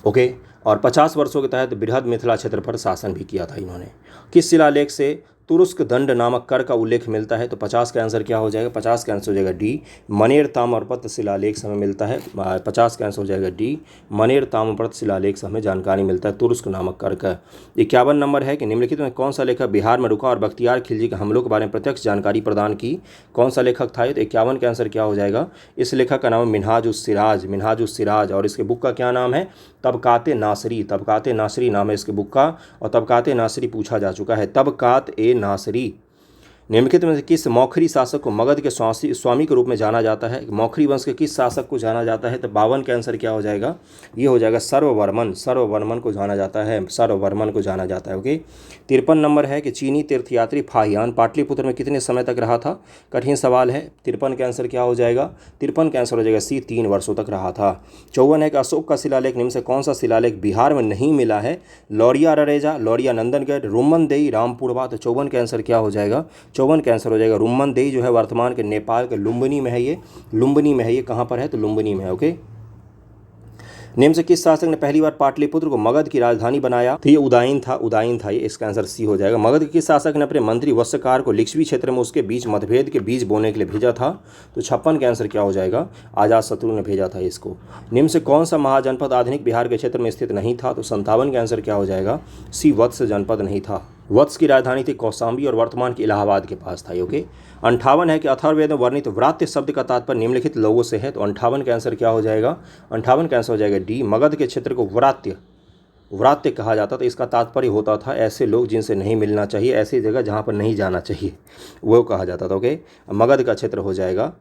ओके। और 50 वर्षों के तहत बृहद मिथिला क्षेत्र पर शासन भी किया था इन्होंने। किस शिलालेख से तुरुस्क दंड नामक कर का उल्लेख मिलता है? तो 50 का आंसर क्या हो जाएगा? 50 का आंसर हो जाएगा डी, मनेर ताम्रपत्र शिलालेख से हमें मिलता है। 50 का आंसर हो जाएगा डी, मनेर ताम्रपत्र शिलालेख से हमें जानकारी मिलता है तुरुस्क नामक कर का। 51 नंबर है कि निम्नलिखित में कौन सा लेखक बिहार में रुका और बख्तियार खिलजी के हमलों के बारे में प्रत्यक्ष जानकारी प्रदान की? कौन सा लेखक था? तो 51 का आंसर क्या हो जाएगा? इस लेखक का नाम है मिन्हाज-उस-सिराज। मिन्हाज-उस-सिराज। और इसके बुक का क्या नाम है? तबकात नासरी। तबकात नासरी नाम है इसके बुक का। और तबकात नासरी पूछा जा चुका है। तबकात ए नासरी। निम्नलिखित में से किस मौखरी शासक को मगध के स्वामी के रूप में जाना जाता है? मौखरी वंश के किस शासक को जाना जाता है? तो 52 का आंसर क्या हो जाएगा? ये हो जाएगा सर्ववर्मन। सर्ववर्मन को जाना जाता है। सर्ववर्मन को जाना जाता है, ओके। 53 नंबर है कि चीनी तीर्थयात्री फाहियान पाटलिपुत्र में कितने समय तक रहा था? कठिन सवाल है। 53 का आंसर क्या हो जाएगा? 53 का आंसर हो जाएगा सी, 3 वर्षों तक रहा था। 54 है कि अशोक का शिलालेख निम्न से कौन सा शिलालेख बिहार में नहीं मिला है? लौरिया ररेजा, लौरिया नंदनगढ़, रुम्मनदेई, रामपुरवा। तो 54 का आंसर क्या हो जाएगा? 54 का आंसर हो जाएगा रुम्मनदेई, जो है वर्तमान के नेपाल के लुम्बिनी में है। ये लुम्बिनी में है। ये कहाँ पर है? तो लुम्बिनी में है, ओके। निम्न से किस शासक ने पहली बार पाटलिपुत्र को मगध की राजधानी बनाया? तो ये उदयन था ये, इसका आंसर सी हो जाएगा। मगध के किस शासक ने अपने मंत्री वत्सकार को लिच्छवी क्षेत्र में उसके बीच मतभेद के बीज बोने के लिए भेजा था? तो 56 का आंसर क्या हो जाएगा? अजातशत्रु ने भेजा था इसको। निम्न से कौन सा महाजनपद आधुनिक बिहार के क्षेत्र में स्थित नहीं था? तो 57 का आंसर क्या हो जाएगा? सी, वत्स जनपद नहीं था। वत्स की राजधानी थी कौशाम्बी और वर्तमान के इलाहाबाद के पास था। ओके। 58 है कि अथर्ववेद में वर्णित व्रात्य शब्द का तात्पर्य निम्नलिखित लोगों से है। तो 58 का आंसर क्या हो जाएगा? 58 का आंसर हो जाएगा डी, मगध के क्षेत्र को व्रात्य कहा जाता। तो इसका तात्पर्य होता था ऐसे लोग जिनसे नहीं मिलना चाहिए, ऐसी जगह जहाँ पर नहीं जाना चाहिए, वो कहा जाता था। ओके, मगध का क्षेत्र हो जाएगा।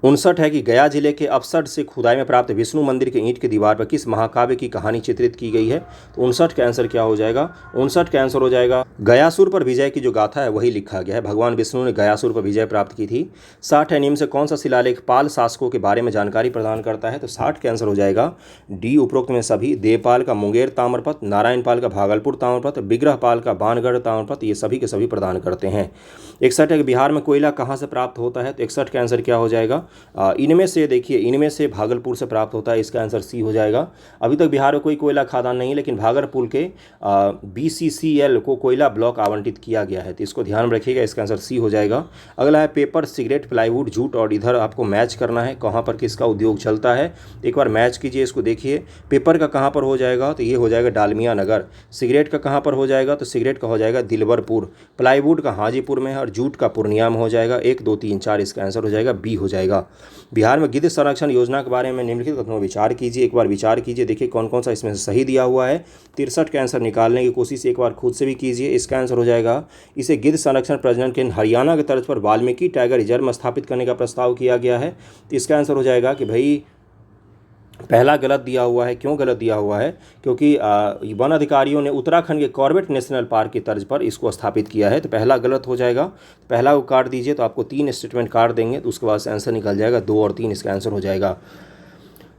59 है कि गया जिले के अपसट से खुदाई में प्राप्त विष्णु मंदिर के ईंट की दीवार पर किस महाकाव्य की कहानी चित्रित की गई है? तो 59 का आंसर क्या हो जाएगा? 59 का आंसर हो जाएगा गयासुर पर विजय की जो गाथा है वही लिखा गया है। भगवान विष्णु ने गयासुर पर विजय प्राप्त की थी। 60 है, निम्न से कौन सा शिलालेख पाल शासकों के बारे में जानकारी प्रदान करता है? तो 60 का आंसर हो जाएगा डी, उपरोक्त में सभी। देवपाल का मुंगेर ताम्रपत्र, नारायणपाल का भागलपुर ताम्रपत्र, विग्रहपाल का बानगढ़ ताम्रपत्र, ये सभी के सभी प्रदान करते हैं। 61 है कि बिहार में कोयला कहाँ से प्राप्त होता है? तो 61 का आंसर क्या हो जाएगा? इनमें से देखिए, इनमें से भागलपुर से प्राप्त होता है, इसका आंसर सी हो जाएगा। अभी तक बिहार में कोई कोयला खदान नहीं है, लेकिन भागलपुर के BCCL को कोयला ब्लॉक आवंटित किया गया है, तो इसको ध्यान में रखिएगा, इसका आंसर सी हो जाएगा। अगला है पेपर, सिगरेट, प्लाईवुड, जूट, और इधर आपको मैच करना है कहाँ पर किसका उद्योग चलता है। एक बार मैच कीजिए, इसको देखिए। पेपर का कहाँ पर हो जाएगा? तो ये हो जाएगा डालमिया नगर। सिगरेट का कहाँ पर हो जाएगा? तो सिगरेट का हो जाएगा दिलवरपुर। प्लाईवुड का हाजीपुर में है और जूट का पूर्णिया में हो जाएगा। 1, 2, 3, 4 इसका आंसर हो जाएगा बी हो जाएगा। बिहार में गिद्ध संरक्षण योजना के बारे में निम्नलिखित कथनों विचार कीजिए। एक बार विचार कीजिए, देखिए कौन कौन सा इसमें से सही दिया हुआ है। 63 का आंसर निकालने की कोशिश एक बार खुद से भी कीजिए। इसका आंसर हो जाएगा, इसे गिद्ध संरक्षण प्रजनन के हरियाणा के तर्ज पर वाल्मीकि टाइगर रिजर्व में स्थापित करने का प्रस्ताव किया गया है। तो इसका आंसर हो जाएगा कि भाई पहला गलत दिया हुआ है। क्यों गलत दिया हुआ है? क्योंकि वन अधिकारियों ने उत्तराखंड के कॉर्बेट नेशनल पार्क की तर्ज पर इसको स्थापित किया है, तो पहला गलत हो जाएगा। पहला को काट दीजिए तो आपको 3 स्टेटमेंट काट देंगे, तो उसके बाद से आंसर निकल जाएगा 2 और 3 इसका आंसर हो जाएगा।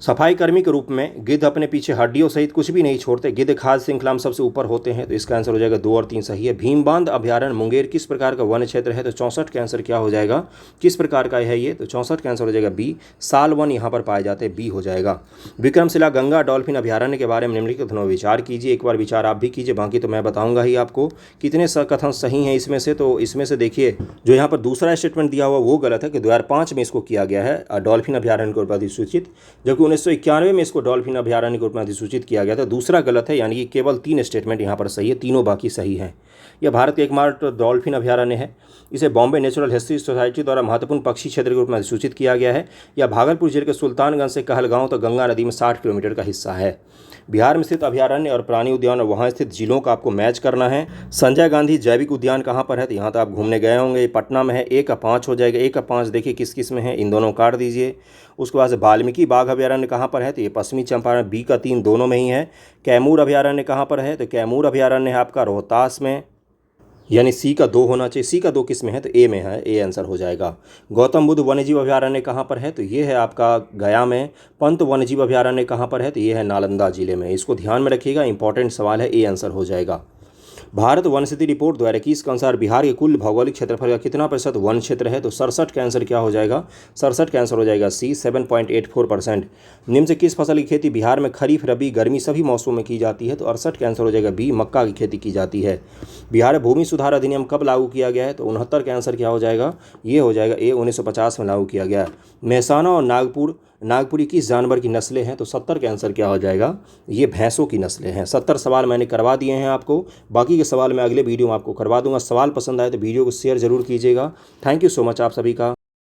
सफाई कर्मी के रूप में गिद्ध अपने पीछे हड्डियों सहित कुछ भी नहीं छोड़ते। गिद्ध खाद्य श्रृंखला में सबसे ऊपर होते हैं, तो इसका आंसर हो जाएगा 2 और 3 सही है। भीमबांध अभ्यारण्य मुंगेर किस प्रकार का वन क्षेत्र है? तो 64 का आंसर क्या हो जाएगा? किस प्रकार का है ये? तो 64 का आंसर हो जाएगा बी, साल वन यहाँ पर पाए जाते हैं, बी हो जाएगा। विक्रमशिला गंगा डॉल्फिन अभ्यारण्य के बारे में निम्नलिखित कथनों विचार कीजिए। एक बार विचार आप भी कीजिए, बाकी तो मैं बताऊंगा ही आपको कितने कथन सही हैं इसमें से। तो इसमें से देखिए, जो यहाँ पर दूसरा स्टेटमेंट दिया हुआ वो गलत है कि 2005 में इसको किया गया है डॉल्फिन अभ्यारण्य के रूप में अधिसूचित, जबकि 1991 में इसको डॉल्फिन अभ्यारण्य के रूप में अधिसूचित किया गया था। दूसरा गलत है, यानी कि केवल 3 स्टेटमेंट यहाँ पर सही है, तीनों बाकी सही हैं। यह भारत का एकमात्र डॉल्फिन अभ्यारण्य है। इसे बॉम्बे नेचुरल हिस्ट्री सोसाइटी द्वारा महत्वपूर्ण पक्षी क्षेत्र के रूप में अधिसूचित किया गया है। यह भागलपुर जिले के सुल्तानगंज से कहलगांव तक गंगा नदी में 60 किलोमीटर का हिस्सा है। बिहार में स्थित अभ्यारण्य और प्राणी उद्यान और वहाँ स्थित जिलों का आपको मैच करना है। संजय गांधी जैविक उद्यान कहाँ पर है? तो यहाँ तो आप घूमने गए होंगे, पटना में है। 1 का 5 हो जाएगा। 1 का 5 देखिए किस किस में है, इन दोनों काट दीजिए। उसके बाद से वाल्मीकि बाघ अभ्यारण्य कहाँ पर है? तो ये पश्चिमी चंपारण। बी का 3 दोनों में ही है। कैमूर अभ्यारण्य कहाँ पर है? तो कैमूर अभ्यारण्य है आपका रोहतास में, यानी सी का 2 होना चाहिए। सी का 2 किस में है? तो ए में है, ए आंसर हो जाएगा। गौतम बुद्ध वन्यजीव अभ्यारण्य कहाँ पर है? तो ये है आपका गया में। पंत वन्यजीव अभ्यारण्य कहाँ पर है? तो ये है नालंदा जिले में। इसको ध्यान में रखिएगा, इंपॉर्टेंट सवाल है, ए आंसर हो जाएगा। भारत वन स्थिति रिपोर्ट 2021 के अनुसार बिहार के कुल भौगोलिक क्षेत्रफल का कितना % वन क्षेत्र है? तो 67 का आंसर क्या हो जाएगा? 67 का आंसर हो जाएगा सी, 7.84%। निम्न से किस फसल की खेती बिहार में खरीफ, रबी, गर्मी सभी मौसमों में की जाती है? तो 68 का आंसर हो जाएगा बी, मक्का की खेती की जाती है। बिहार में भूमि सुधार अधिनियम कब लागू किया गया है? तो 69 का आंसर क्या हो जाएगा? ये हो जाएगा ए, 1950 में लागू किया गया। मेहसाना और नागपुरी किस जानवर की नस्लें हैं? तो 70 का आंसर क्या हो जाएगा? ये भैंसों की नस्लें हैं। 70 सवाल मैंने करवा दिए हैं आपको, बाकी के सवाल मैं अगले वीडियो में आपको करवा दूंगा। सवाल पसंद आए तो वीडियो को शेयर जरूर कीजिएगा। थैंक यू सो मच आप सभी का।